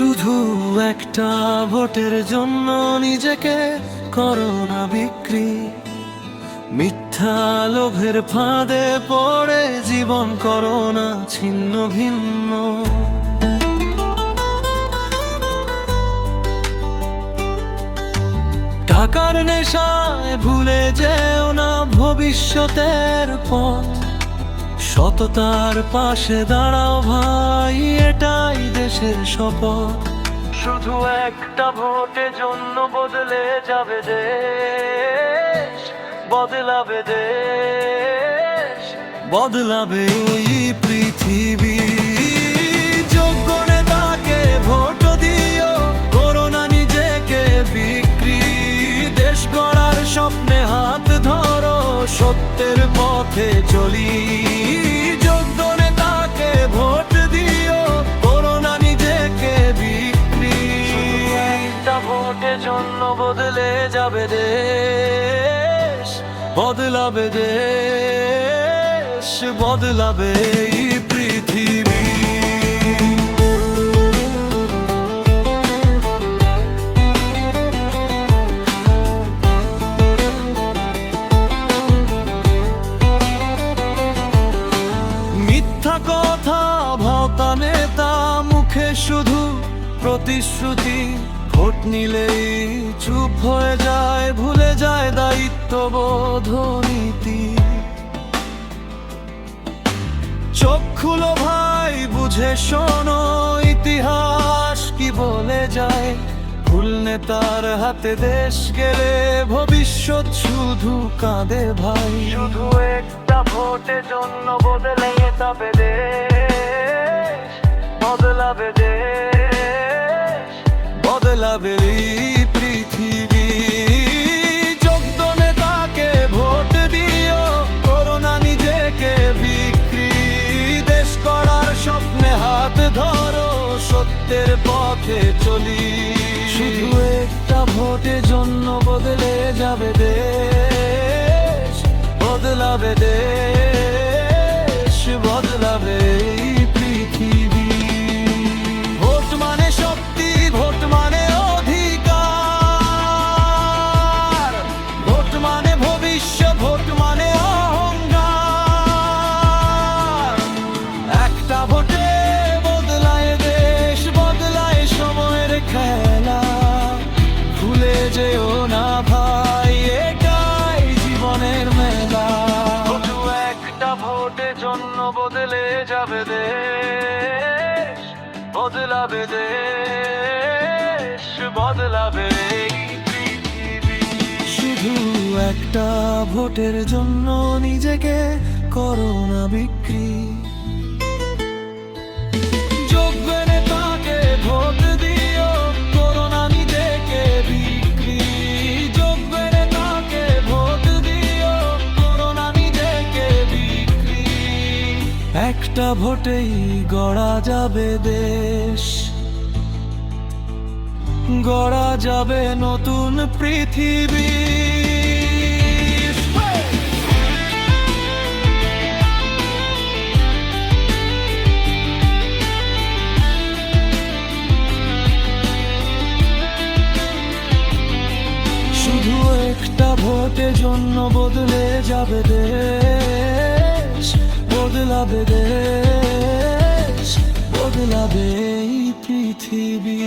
শুধু একটা ভোটের জন্য নিজেকে করো না বিক্রি। মিথ্যা লোভের ফাঁদে পড়ে জীবন করো না ছিন্ন ভিন্ন। টাকার নেশায় ভুলে যেও না ভবিষ্যতের পথ। সততার পাশে দাঁড়াও ভাই, এটাই দেশের শপথ। শুধু একটা ভোটের জন্য বদলে যাবে দেশ, বদলাবে দেশ, বদলাবে এই পৃথিবী। যোগ্য নেতাকে ভোট দিও, করো না নিজেকে বিক্রি। দেশ গড়ার স্বপ্নে হাত ধরো, সত্যের পথে চলি। যোগ্য নেতাকে ভোট দিও, করো না নিজেকে বিক্রি। একটা ভোটের জন্য বদলে যাবে দেশ, বদলাবে দেশ, বদলাবে এই পৃথিবী। মিথ্যা কথা ভাওতা নেতা, মুখে শুধু প্রতিশ্রুতি। ভোট নিলেই চুপ হয়ে যায়, ভুলে যায় দায়িত্ববোধ নীতি। চোখ খুলো ভাই, বুঝে শোনো ইতিহাস কি বলে যায়। ভুল নেতার হাতে দেশ গেলে ভবিষ্যৎ শুধু কাঁদে ভাই। শুধু একটা ভোটের জন্য বদলে যাবে দেশ, বদলাবে দেশ, বদলাবে এই পৃথিবী। যোগ্য নেতাকে ভোট দিও, করো না নিজেকে বিক্রি। দেশ গড়ার স্বপ্নে হাত ধরো, সত্যের পথে চলি। শুধু একটা ভোটের জন্য বদলে যাবে দেশ, বদলাবে দেশ, বদলাবে এই পৃথিবী। ভোট মানে শক্তি, ভোট মানে অধিকার। ভোট মানে ভবিষ্যৎ, ভোট মানে অহংকার। একটা ভোটে বদলায় দেশ, বদলায় সময়ের খেলা। ভুলে যেও না ভাই, এটাই জীবনের মেলা। শুধু একটা ভোটের জন্য বদলে যাবে দেশ, বদলাবে দেশ, বদলাবে এই পৃথিবী। শুধু একটা ভোটের জন্য নিজেকে করো না বিক্রি। যোগ্য নেতাকে ভোট দিও, করো না নিজেকে বিক্রি। যোগ্য নেতাকে ভোট দিও, করো না নিজেকে বিক্রি। একটা ভোটেই গড়া যাবে দেশ, গড়া যাবে নতুন পৃথিবী। শুধু একটা ভোটের জন্য বদলে যাবে দেশ, বদলাবে দেশ, বদলাবে এই পৃথিবী।